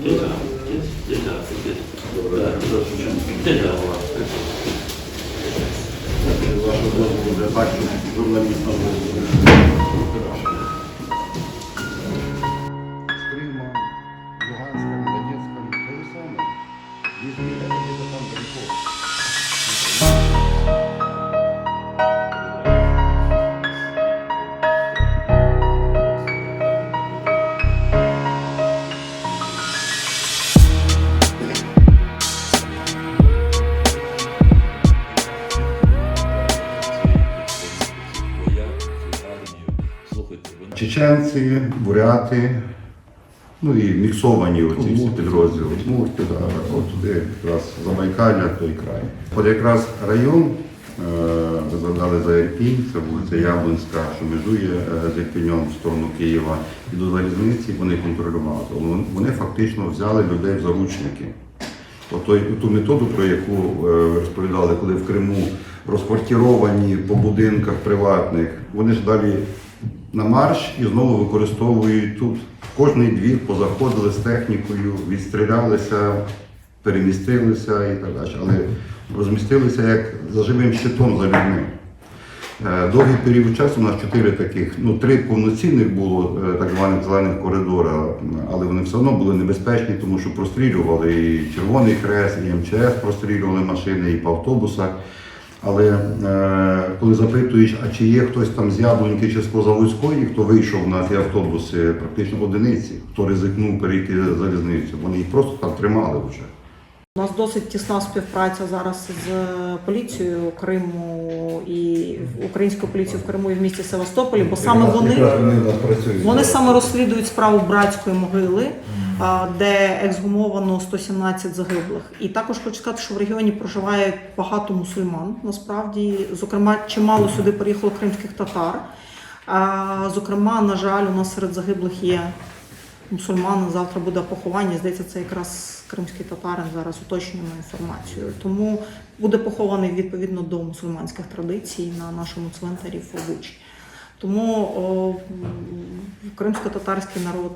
Вашого дозволу вже бачу журналістам. З Кримом, Луганськом, Донецьком, те ж саме. Без міра, де там далеко. Чеченці, буряти, ну і міксовані оці всі підрозділи. Удмурти, да, от туди якраз Забайкалля, той край. От якраз район, ви згадали за Ірпінь, це вулиця Яблонська, що межує з Ірпінем в сторону Києва, і до залізниці вони контролювали. Вони фактично взяли людей в заручники. Ту методу, про яку ви розповідали, коли в Криму розквартировані по будинках приватних, вони ж далі на марш і знову використовують тут. Кожний двір позаходили з технікою, відстрілялися, перемістилися і так далі. Але розмістилися як за живим щитом за людьми. Довгий період часу у нас 4 таких, 3 повноцінних було так званих зелених коридора, але вони все одно були небезпечні, тому що прострілювали і Червоний Хрест, і МЧС прострілювали машини, і по автобусах. Але коли запитуєш, а чи є хтось там з Яблоньки чи з Козаводської, хто вийшов на ті автобуси, практично одиниці, хто ризикнув перейти залізницю, вони їх просто там тримали вже. У нас досить тісна співпраця зараз з поліцією Криму і українською поліцією в Криму і в місті Севастополі, бо саме вони саме розслідують справу братської могили, де ексгумовано 117 загиблих. І також хочу сказати, що в регіоні проживає багато мусульман, насправді. Зокрема, чимало сюди приїхало кримських татар. Зокрема, на жаль, у нас серед загиблих є мусульмани, завтра буде поховання. Здається, це якраз кримський татарин, зараз уточнюємо інформацію. Тому буде похований відповідно до мусульманських традицій на нашому цвинтарі в Бучі. Тому кримсько-татарський народ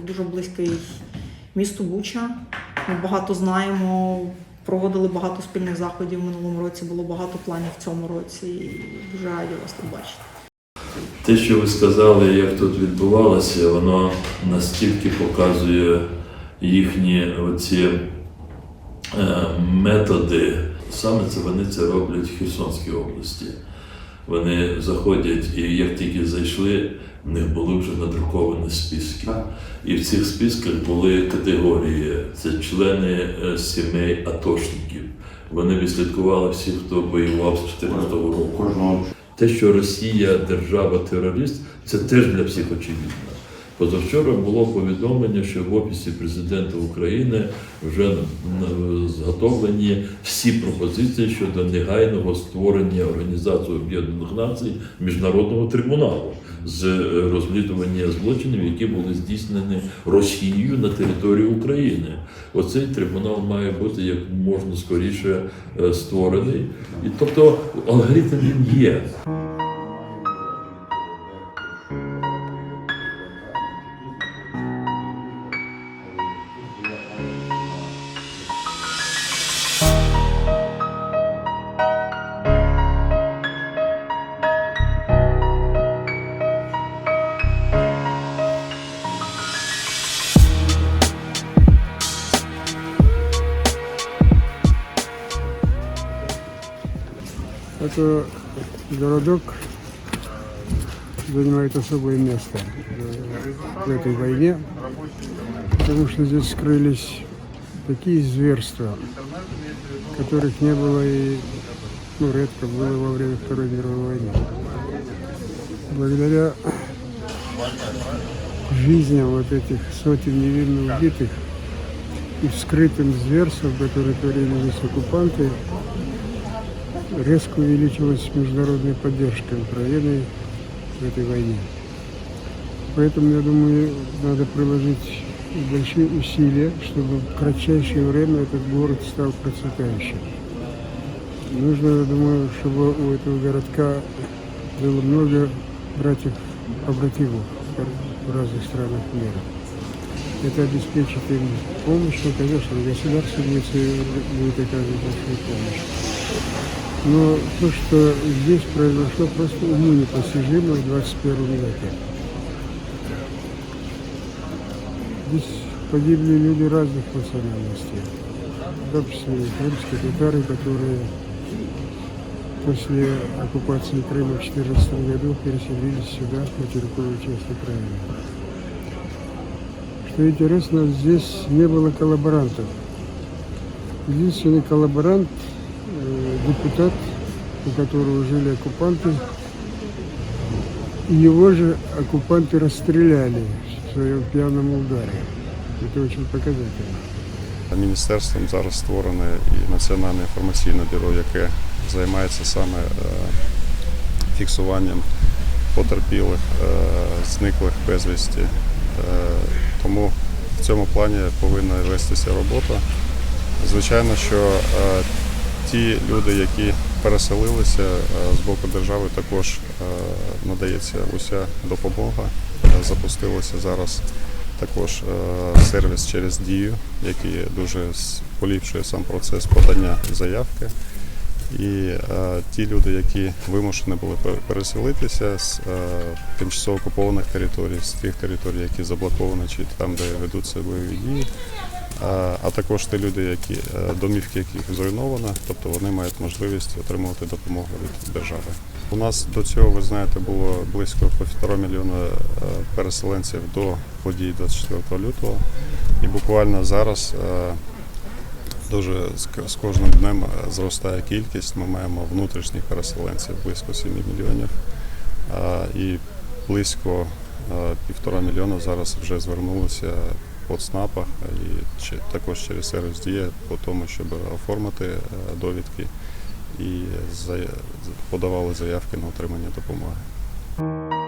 дуже близький місту Буча. Ми багато знаємо, проводили багато спільних заходів в минулому році, було багато планів в цьому році і дуже раді вас тут бачити. Те, що ви сказали, як тут відбувалося, воно настільки показує їхні оці методи. Саме вони це роблять в Херсонській області. Вони заходять, і як тільки зайшли, в них були вже надруковані списки. І в цих списках були категорії. Це члени сімей атошників. Вони відслідкували всіх, хто воював з 2014 року. Те, що Росія держава-терорист, це теж для всіх очевидно. Позавчора було повідомлення, що в Офісі Президента України вже зготовлені всі пропозиції щодо негайного створення Організації Об'єднаних Націй Міжнародного трибуналу з розслідування злочинів, які були здійснені Росією на території України. Оцей трибунал має бути як можна скоріше створений. І, тобто алгоритм він є. Это городок занимает особое место в этой войне, потому что здесь скрылись такие зверства, которых не было и редко было во время Второй мировой войны. Благодаря жизням вот этих сотен невинно убитых и вскрытым зверствам, которые творили здесь оккупанты, резко увеличилась международная поддержка Украины в этой войне. Поэтому, я думаю, надо приложить большие усилия, чтобы в кратчайшее время этот город стал процветающим. Нужно, я думаю, чтобы у этого городка было много братьев-побратимов в разных странах мира. это обеспечит им помощь, ну, конечно, государство будет оказывать большую помощь. Но то, что здесь произошло, просто уму непостижимо в 21 веке. Здесь погибли люди разных национальностей, в том числе и крымские татары, которые после оккупации Крыма в 2014 году переселились сюда, в материковую часть Украины. Что интересно, здесь не было коллаборантов. Единственный коллаборант депутат, у которого жили оккупанты, и его же оккупанты расстреляли в своем пьяном ударе. Это очень показательно. Міністерством зараз створене і Національне інформаційне бюро, яке займається саме фіксуванням потерпілих, зниклих безвісті. Тому в цьому плані повинна вестися робота. Звичайно, що ті люди, які переселилися з боку держави, також надається уся допомога. Запустилося зараз також сервіс через Дію, який дуже поліпшує сам процес подання заявки. І ті люди, які вимушені були переселитися з тимчасово окупованих територій, з тих територій, які заблоковані, чи там, де ведуться бойові дії, а також ті люди, домівки яких зруйновано, тобто вони мають можливість отримувати допомогу від держави. У нас до цього, ви знаєте, було близько 1,5 мільйона переселенців до подій 24 лютого. І буквально зараз дуже з кожним днем зростає кількість. Ми маємо внутрішніх переселенців близько 7 мільйонів. І близько 1,5 мільйона зараз вже звернулися по ЦНАПах і також через сервіс Дія по тому, щоб оформити довідки і подавали заявки на отримання допомоги.